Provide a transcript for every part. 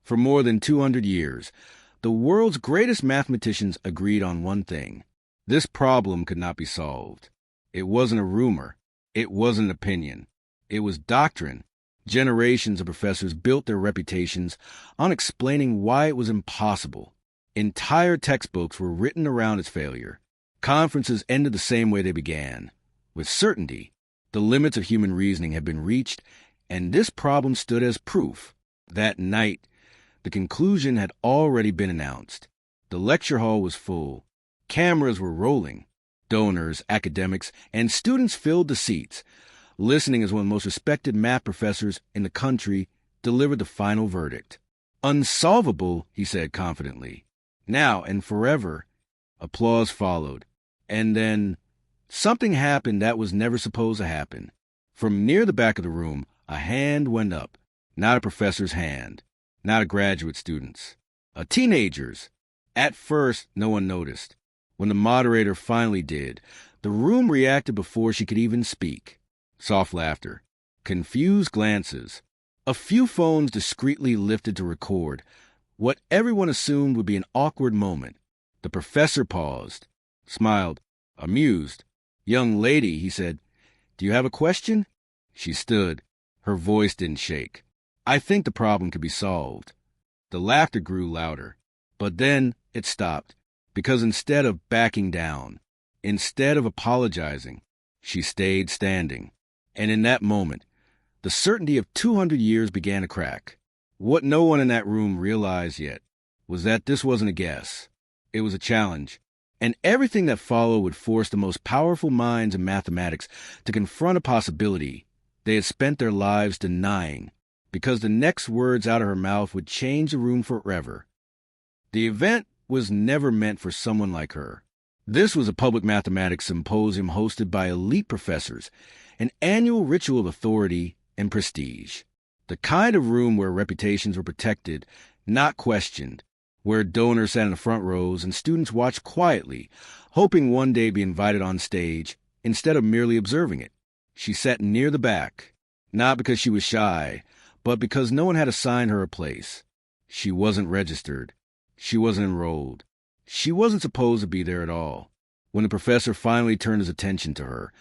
For more than 200 years, the world's greatest mathematicians agreed on one thing. This problem could not be solved. It wasn't a rumor. It wasn't an opinion. It was doctrine. Generations of professors built their reputations on explaining why it was impossible. Entire textbooks were written around its failure. Conferences ended the same way they began, with certainty. The limits of human reasoning had been reached, and this problem stood as proof. That night, the conclusion had already been announced. The lecture hall was full. Cameras were rolling. Donors, academics, and students filled the seats, listening as one of the most respected math professors in the country delivered the final verdict. Unsolvable, he said confidently. Now and forever. Applause followed. And then something happened that was never supposed to happen. From near the back of the room, a hand went up. Not a professor's hand. Not a graduate student's. A teenager's. At first, no one noticed. When the moderator finally did, the room reacted before she could even speak. Soft laughter. Confused glances. A few phones discreetly lifted to record what everyone assumed would be an awkward moment. The professor paused, smiled, amused. "Young lady," he said, "do you have a question?" She stood. Her voice didn't shake. "I think the problem could be solved." The laughter grew louder. But then it stopped, because instead of backing down, instead of apologizing, she stayed standing. And in that moment, the certainty of 200 years began to crack. What no one in that room realized yet was that this wasn't a guess. It was a challenge. And everything that followed would force the most powerful minds in mathematics to confront a possibility they had spent their lives denying, because the next words out of her mouth would change the room forever. The event was never meant for someone like her. This was a public mathematics symposium hosted by elite professors, an annual ritual of authority and prestige. The kind of room where reputations were protected, not questioned, where donors sat in the front rows and students watched quietly, hoping one day to be invited on stage instead of merely observing it. She sat near the back, not because she was shy, but because no one had assigned her a place. She wasn't registered. She wasn't enrolled. She wasn't supposed to be there at all. When the professor finally turned his attention to her,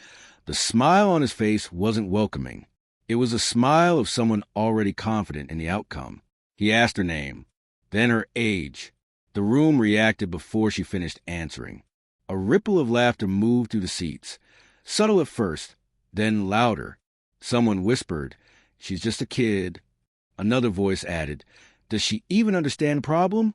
the smile on his face wasn't welcoming. It was a smile of someone already confident in the outcome. He asked her name, then her age. The room reacted before she finished answering. A ripple of laughter moved through the seats, subtle at first, then louder. Someone whispered, "She's just a kid." Another voice added, "Does she even understand the problem?"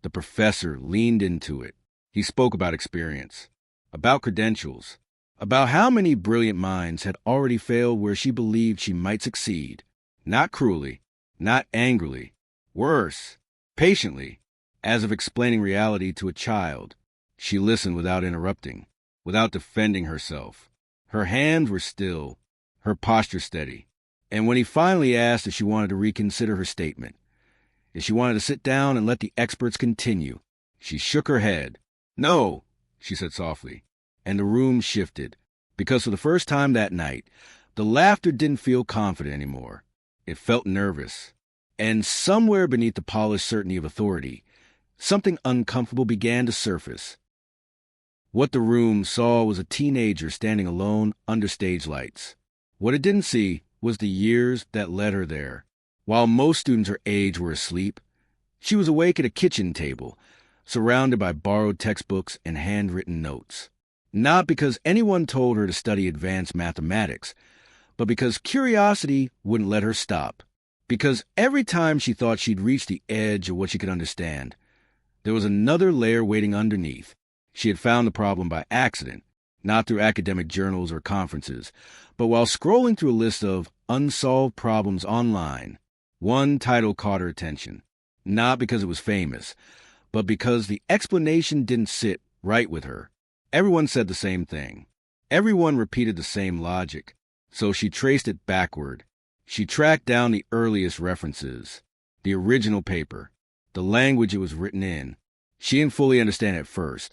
The professor leaned into it. He spoke about experience, about credentials, about how many brilliant minds had already failed where she believed she might succeed. Not cruelly, not angrily. Worse, patiently, as if explaining reality to a child. She listened without interrupting, without defending herself. Her hands were still, her posture steady. And when he finally asked if she wanted to reconsider her statement, if she wanted to sit down and let the experts continue, she shook her head. "No," she said softly. And the room shifted, because for the first time that night, the laughter didn't feel confident anymore. It felt nervous. And somewhere beneath the polished certainty of authority, something uncomfortable began to surface. What the room saw was a teenager standing alone under stage lights. What it didn't see was the years that led her there. While most students her age were asleep, she was awake at a kitchen table, surrounded by borrowed textbooks and handwritten notes. Not because anyone told her to study advanced mathematics, but because curiosity wouldn't let her stop. Because every time she thought she'd reached the edge of what she could understand, there was another layer waiting underneath. She had found the problem by accident, not through academic journals or conferences, but while scrolling through a list of unsolved problems online. One title caught her attention, not because it was famous, but because the explanation didn't sit right with her. Everyone said the same thing. Everyone repeated the same logic, so she traced it backward. She tracked down the earliest references, the original paper, the language it was written in. She didn't fully understand at first,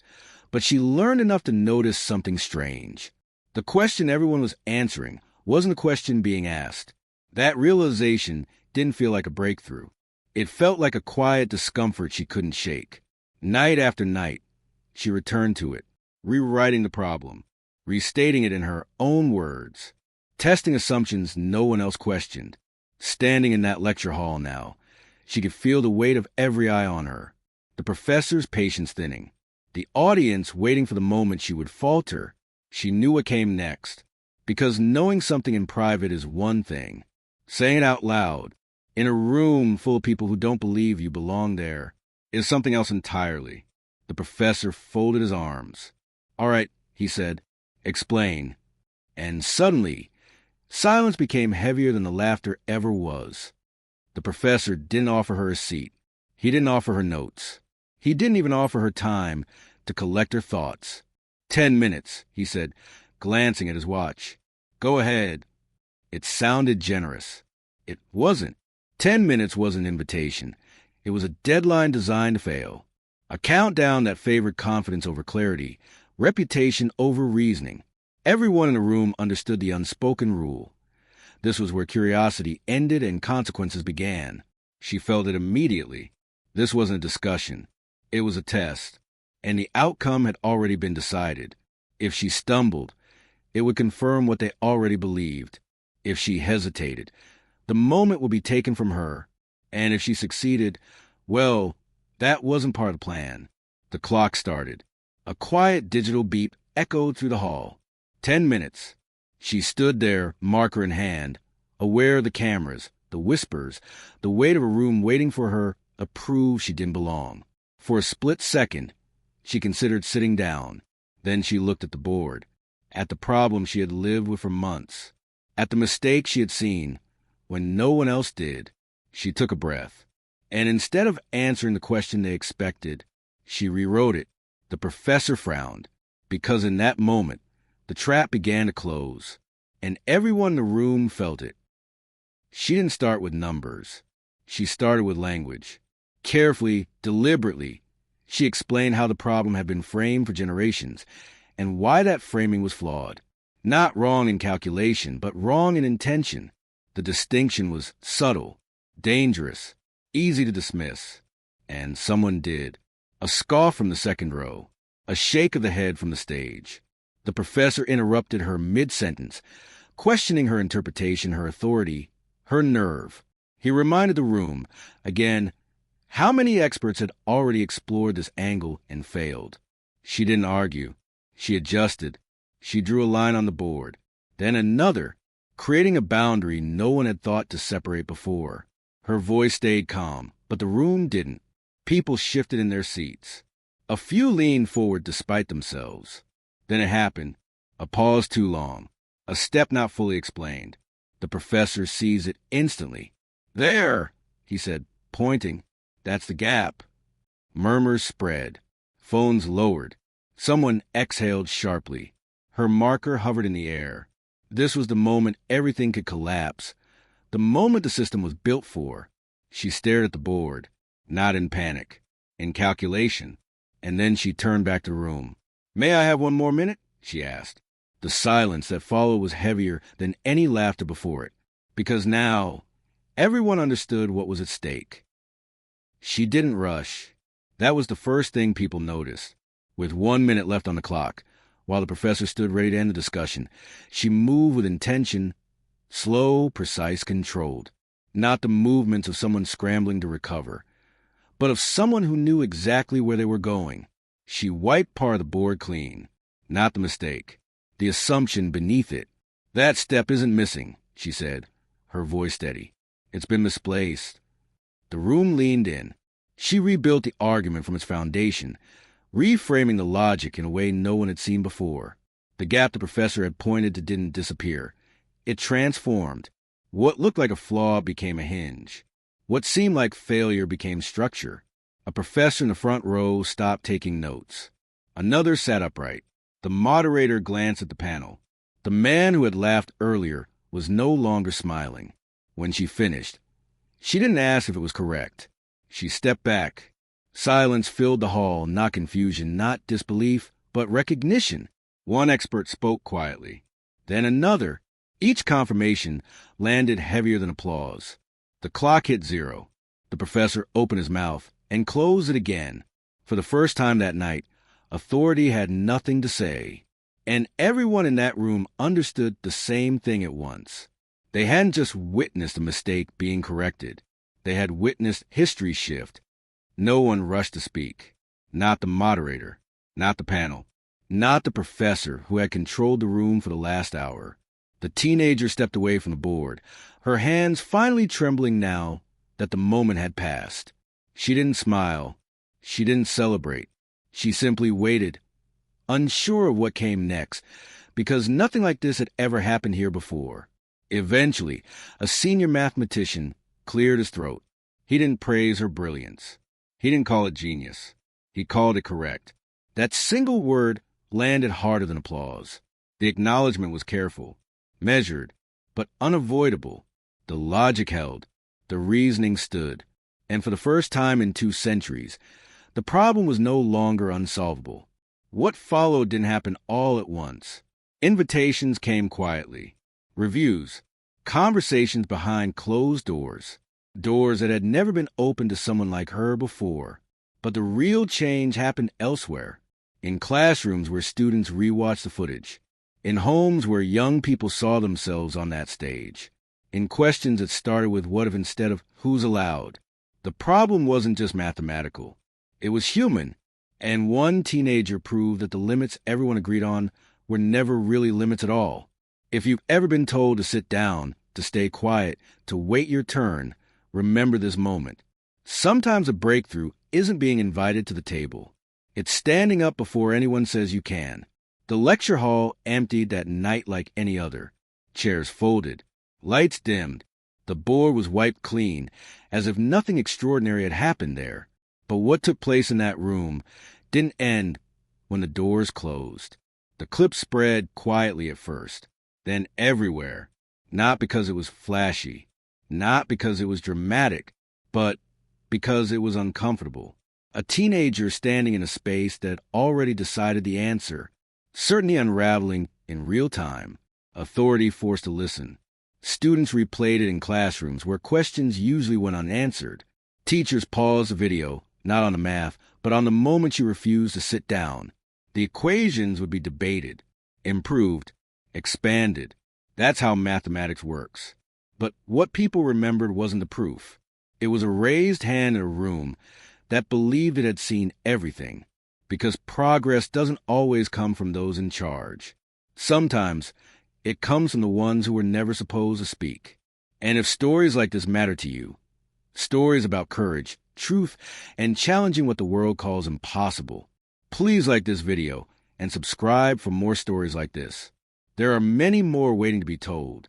but she learned enough to notice something strange. The question everyone was answering wasn't the question being asked. That realization didn't feel like a breakthrough. It felt like a quiet discomfort she couldn't shake. Night after night, she returned to it, rewriting the problem, restating it in her own words, testing assumptions no one else questioned. Standing in that lecture hall now, she could feel the weight of every eye on her, the professor's patience thinning, the audience waiting for the moment she would falter. She knew what came next, because knowing something in private is one thing. Saying it out loud, in a room full of people who don't believe you belong there, is something else entirely. The professor folded his arms. "All right," he said, "explain." And suddenly, silence became heavier than the laughter ever was. The professor didn't offer her a seat. He didn't offer her notes. He didn't even offer her time to collect her thoughts. 10 minutes, he said, glancing at his watch. "Go ahead." It sounded generous. It wasn't. 10 minutes was an invitation. It was a deadline designed to fail. A countdown that favored confidence over clarity, reputation over reasoning. Everyone in the room understood the unspoken rule. This was where curiosity ended and consequences began. She felt it immediately. This wasn't a discussion. It was a test. And the outcome had already been decided. If she stumbled, it would confirm what they already believed. If she hesitated, the moment would be taken from her. And if she succeeded, well, that wasn't part of the plan. The clock started. A quiet digital beep echoed through the hall. 10 minutes. She stood there, marker in hand, aware of the cameras, the whispers, the weight of a room waiting for her to prove she didn't belong. For a split second, she considered sitting down. Then she looked at the board, at the problem she had lived with for months, at the mistake she had seen when no one else did. She took a breath, and instead of answering the question they expected, she rewrote it. The professor frowned, because in that moment, the trap began to close, and everyone in the room felt it. She didn't start with numbers. She started with language. Carefully, deliberately, she explained how the problem had been framed for generations, and why that framing was flawed. Not wrong in calculation, but wrong in intention. The distinction was subtle, dangerous, easy to dismiss. And someone did. A scoff from the second row, a shake of the head from the stage. The professor interrupted her mid-sentence, questioning her interpretation, her authority, her nerve. He reminded the room, again, how many experts had already explored this angle and failed. She didn't argue. She adjusted. She drew a line on the board. Then another, creating a boundary no one had thought to separate before. Her voice stayed calm, but the room didn't. People shifted in their seats. A few leaned forward despite themselves. Then it happened. A pause too long. A step not fully explained. The professor seized it instantly. "There," he said, pointing. "That's the gap." Murmurs spread. Phones lowered. Someone exhaled sharply. Her marker hovered in the air. This was the moment everything could collapse. The moment the system was built for. She stared at the board, not in panic, in calculation, and then she turned back to the room. "May I have one more minute?" she asked. The silence that followed was heavier than any laughter before it, because now everyone understood what was at stake. She didn't rush. That was the first thing people noticed. With 1 minute left on the clock, while the professor stood ready to end the discussion, she moved with intention, slow, precise, controlled. Not the movements of someone scrambling to recover, but of someone who knew exactly where they were going. She wiped part of the board clean. Not the mistake. The assumption beneath it. "That step isn't missing," she said, her voice steady. "It's been misplaced." The room leaned in. She rebuilt the argument from its foundation, reframing the logic in a way no one had seen before. The gap the professor had pointed to didn't disappear. It transformed. What looked like a flaw became a hinge. What seemed like failure became structure. A professor in the front row stopped taking notes. Another sat upright. The moderator glanced at the panel. The man who had laughed earlier was no longer smiling. When she finished, she didn't ask if it was correct. She stepped back. Silence filled the hall, not confusion, not disbelief, but recognition. One expert spoke quietly. Then another. Each confirmation landed heavier than applause. The clock hit 0. The professor opened his mouth and closed it again. For the first time that night, authority had nothing to say. And everyone in that room understood the same thing at once. They hadn't just witnessed a mistake being corrected. They had witnessed history shift. No one rushed to speak. Not the moderator. Not the panel. Not the professor who had controlled the room for the last hour. The teenager stepped away from the board, her hands finally trembling now that the moment had passed. She didn't smile. She didn't celebrate. She simply waited, unsure of what came next, because nothing like this had ever happened here before. Eventually, a senior mathematician cleared his throat. He didn't praise her brilliance. He didn't call it genius. He called it correct. That single word landed harder than applause. The acknowledgement was careful, measured, but unavoidable. The logic held. The reasoning stood. And for the first time in 2 centuries, the problem was no longer unsolvable. What followed didn't happen all at once. Invitations came quietly. Reviews. Conversations behind closed doors. Doors that had never been opened to someone like her before. But the real change happened elsewhere. In classrooms where students rewatched the footage. In homes where young people saw themselves on that stage. In questions that started with what if instead of who's allowed. The problem wasn't just mathematical. It was human. And one teenager proved that the limits everyone agreed on were never really limits at all. If you've ever been told to sit down, to stay quiet, to wait your turn, remember this moment. Sometimes a breakthrough isn't being invited to the table. It's standing up before anyone says you can. The lecture hall emptied that night like any other. Chairs folded. Lights dimmed. The board was wiped clean, as if nothing extraordinary had happened there. But what took place in that room didn't end when the doors closed. The clip spread quietly at first, then everywhere. Not because it was flashy, not because it was dramatic, but because it was uncomfortable. A teenager standing in a space that had already decided the answer, certainty unraveling in real time, authority forced to listen. Students replayed it in classrooms where questions usually went unanswered. Teachers paused the video, not on the math, but on the moment you refused to sit down. The equations would be debated, improved, expanded. That's how mathematics works. But what people remembered wasn't the proof. It was a raised hand in a room that believed it had seen everything, because progress doesn't always come from those in charge. Sometimes it comes from the ones who were never supposed to speak. And if stories like this matter to you, stories about courage, truth, and challenging what the world calls impossible, please like this video and subscribe for more stories like this. There are many more waiting to be told.